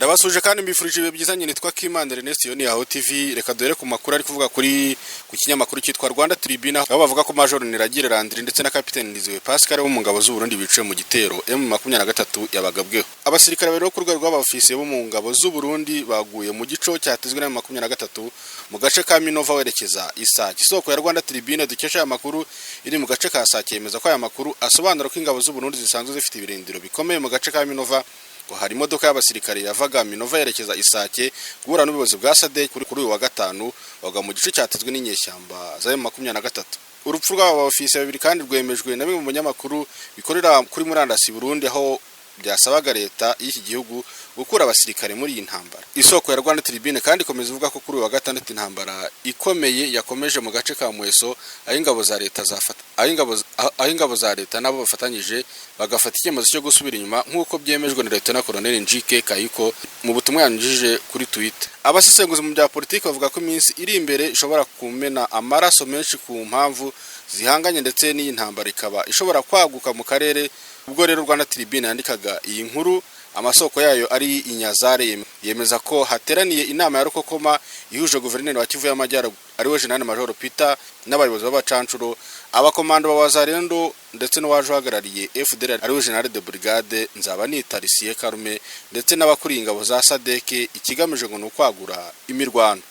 Ndabasuje kandi mbifurije ibihe byiza. Nyine nitwa Kimana Ernest, yo ni Aho TV. Reka dore ku makuru ari kuvuga ku kinyamakuru cyitwa Rwanda Tribune, aho bavuga ko Major Niragire Landry ndetse na Capitaine Ndiziwe Pascal bo mu ngabo z'u Burundi biciye mu gitero M23 yabagabweho. Abasirikare bari ku rwego rw'abofisiye bo mu ngabo z'u Burundi baguye mu gico cyatezwe na M23 mu gace ka Minova werekeza Isake. Isoko ya Rwanda Tribune dukesha aya makuru iri mu gace ka Sake yemeza ko aya makuru asobanura ko ingabo z'u Burundi zisanzwe zifite ibirindiro bikomeye mu gace ka Minova, ngo hari imodoka y'abasirikare yavaga Minova yerekeza Isake guhura n'ubuyobozi bwa SADC kuri uyu wa gatanu baga mu gice cyatezwe n'inyeshyamba za M23. Urupfu rw'aba ofisiye babiri kandi rwemejwe na bimwe mu banyamakuru bikorera kuri murandasi Burundi, aho byasabaga leta y'iki gihugu gukura abasirikare muri iyi ntambara. Isoko ya Rwanda Tribune kandi ikomeza ivuga ko kuri uyu wa gatandatu intambara ikomeye yakomeje mu gace ka Mweso, aho ingabo za leta nabo bafatanyije bagafata icyemezo cyo gusubira inyuma nk'uko byemejwe na Leta Colonel Njike Kayiko mu butumwa yanyujije kuri Twitter. Abasesenguzi mu bya politiki bavuga ko iminsi iri imbere ishobora kumena amaraso menshi ku mpamvu zihanganye ndetse n'iyi ntambara ikaba ishobora kwaguka mu karere. Ubwo rero Rwanda Tribune yandikaga iyi nkuru, amasoko yayo ari Inyazare yemeza ko hateraniye inama ya Rukokoma ihuje guverineri wa Kivu y'Amajyaruguru ariwe General Major Peter n'abayobozi b'abacancuro, abakomando ba Wazalendo ndetse n'uwaje uhagarariye FDL ariwe General de Brigade Nzabanita Risiye Karume ndetse n'abakuriye ingabo za SADC, ikigamije ngo n'ukwagura imirwano.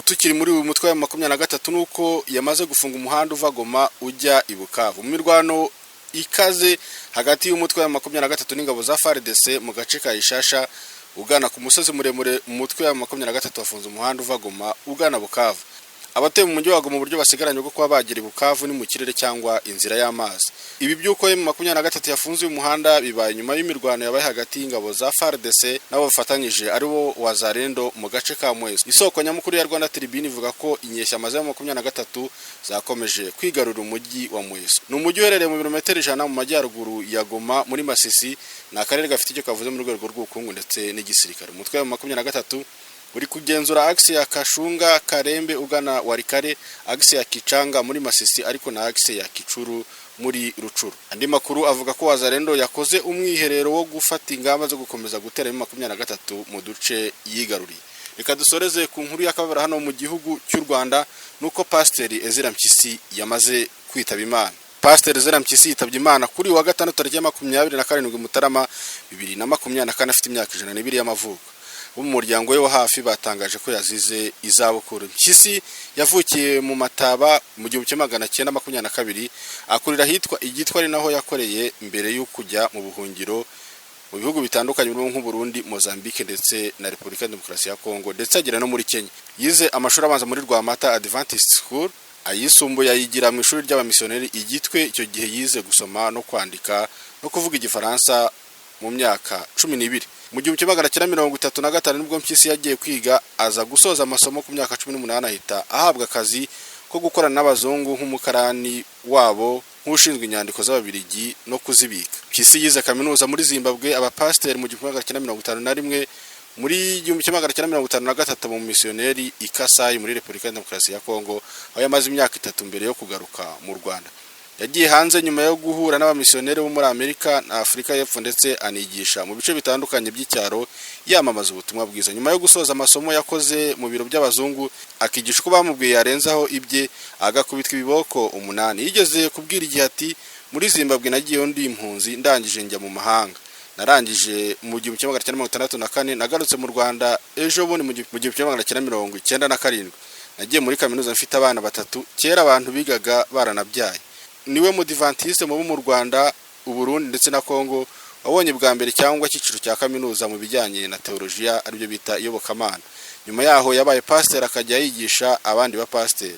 Tukiri muri uyu mutwe wa 23 nuko yamaze gufunga umuhanda uva Goma ujya i Bukavu. Mu mirwano ikaze hagati y'umutwe wa 23 n'ingabo za FARDC mu gace ka Ishasha ugana ku musozi muremure, mu mutwe wa 23 wafunze umuhanda uva Goma ugana Bukavu. Abatuye mu mujyi wa Goma mu buryo basigaranye bwo kuba bagira Bukavu ni mu kirere cyangwa inzira y'amazi. Ibi byuko M23 yafunze uyu muhanda bibaye nyuma y'imirwano yabaye hagati y'ingabo za FARDC nabo bafatanyije aribo Wazalendo mu gace ka Mweso. Isoko nyamukuru ya Rwanda Tribune ivuga ko inyeshyamba za M23 zakomeje kwigarurira umujyi wa Mweso. Ni umujyi uherereye mu birometero 100 mu majyaruguru ya Goma muri Masisi, na akarere gafite icyo kavuze mu rwego rw'ubukungu ndetse n'igisirikare. Umutwe wa M23 uri kugenzura axe ya Kashunga Karembe ugana Warikare, axe ya Kicanga muri Masisi ariko na axe ya Kicuru muri Rucuru. Andi makuru avuga ko Wazalendo yakoze umwiherero wo gufata ingamba zo gukomeza gutera M23 mu duce yigaruriye. Reka dusoreze ku nkuru y'akababara hano mu gihugu cy'u Rwanda, nuko Pasteur Ezra Mpyisi yamaze kwitaba Imana. Pasteur Ezra Mpyisi yitabye Imana kuri wa gatandatu tariki ya 27 Mutarama 2024 afite imyaka 102 y'amavuko. Mu muryango we wa hafi batangaje ko yazize izabukuru. Mpyisi yavukiye mu Mataba mu 1922, akurira hitwa Igitwa ari naho yakoreye mbere yo kujya mu buhungiro mu bihugu bitandukanye birimo nk'u Burundi, Mozambique ndetse na Repubulika ya Demokarasi ya Kongo, ndetse agera no muri Kenya. Yize amashuri abanza muri Rwamata Adventist School, ayisumbuye yigira mu ishuri ry'abamisiyoneri Igitwe. Icyo gihe yize gusoma no kwandika no kuvuga Igifaransa mu myaka 12. Mu 1935 nibwo Mpyisi yagiye kwiga, aza gusoza amasomo ku myaka 18 ahita ahabwa akazi ko gukorana n'abazungu nk'umukarani wabo nk'ushinzwe inyandiko z'ababirigi no kuzibika. Mpyisi yize kaminuza muri Zimbabwe, abapasiteri mu 1951, muri 1953 mu misiyoneri i Kasai muri Repubulika ya Demokarasi ya Kongo, aho yamaze imyaka 3 mbere yo kugaruka mu Rwanda. Yagiye hanze nyuma yo guhura n'abamisiyoneri bo muri Amerika na Afrika y'Epfo ndetse anigisha mu bice bitandukanye by'icyaro yamamaza ubutumwa bwiza. Nyuma yo gusoza amasomo yakoze mu biro by'abazungu, akigisha uko bamubwiye yarenzaho ibye, agakubitwa ibiboko 8. Yigeze kubwira igihe ati, muri Zimbabwe nagiye ndi impunzi ndangije njya mu mahanga, narangije mu 1964, nagarutse mu Rwanda ejo bundi mu 1997. Nagiye muri kaminuza mfite abana 3, kera abantu bigaga baranabyaye. Niwe mudivantiste mu Rwanda, u Burundi ndetse na Kongo wabonye bwa mbere cyangwa cyiciro cya kaminuza mu bijyanye na teologiya aribyo bita iyobokamana. Nyuma yaho yabaye pasteur akajya yigisha abandi ba pasteur.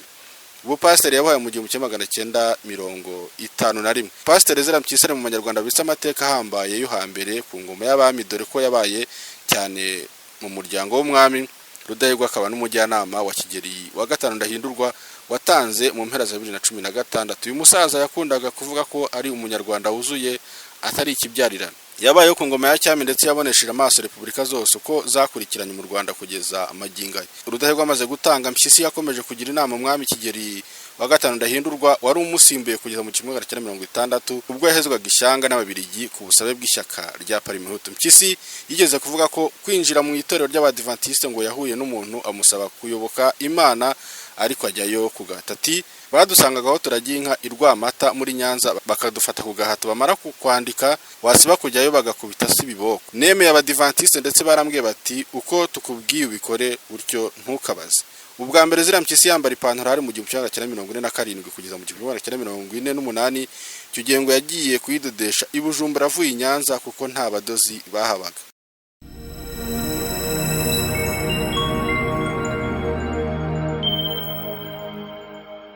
Ubu pasteur yabaye mu 1951. Pasteur Ezra Mpyisi mu Banyarwanda bisa amateka ahambaye yo hambere ku ngoma y'abami, dore ko yabaye cyane mu muryango w'umwami Rudahigwa, akaba n'umujyanama wa Kigeli wa gatanu Ndahindurwa watanze mu mpera za 2016. Uyu musaza yakundaga kuvuga ko ari umunyarwanda wuzuye atari ikibyarirana. Yabayeho ku ngoma ya cyami ndetse yabonesheje amaso repubulika zose uko zakurikiranye mu Rwanda kugeza amaginga. Rudahigwa amaze gutanga, Mpyisi yakomeje kugira inama umwami Kigeli wa gatanu Ndahindurwa wari umusimbuye kugeza mu 1960 ubwo yahezwaga ishyanga n'ababirigi ku busabe bw'ishyaka rya Parmehutu. Mpyisi yigeze kuvuga ko kwinjira mu itorero ry'Abadventiste ngo yahuye n'umuntu amusaba kuyoboka Imana ariko ajyayo kugatati badusangagaho turagiye inka irwamata muri Nyanza bakadufata ku gahato bamara kwandika wasiba kujyayo bagakubita sibiboko. Nemeye Abadventiste ndetse barambwiye bati uko tukubwiye ubikore utyo ntukabaze. Ubwa mbere Zira Mpyisi yambara ipantaro ari mu 1947 kugeza mu 1948 icyo gihe ngo yagiye kuyidodesha i Bujumbura avuye i Nyanza kuko nta badozi bahabaga.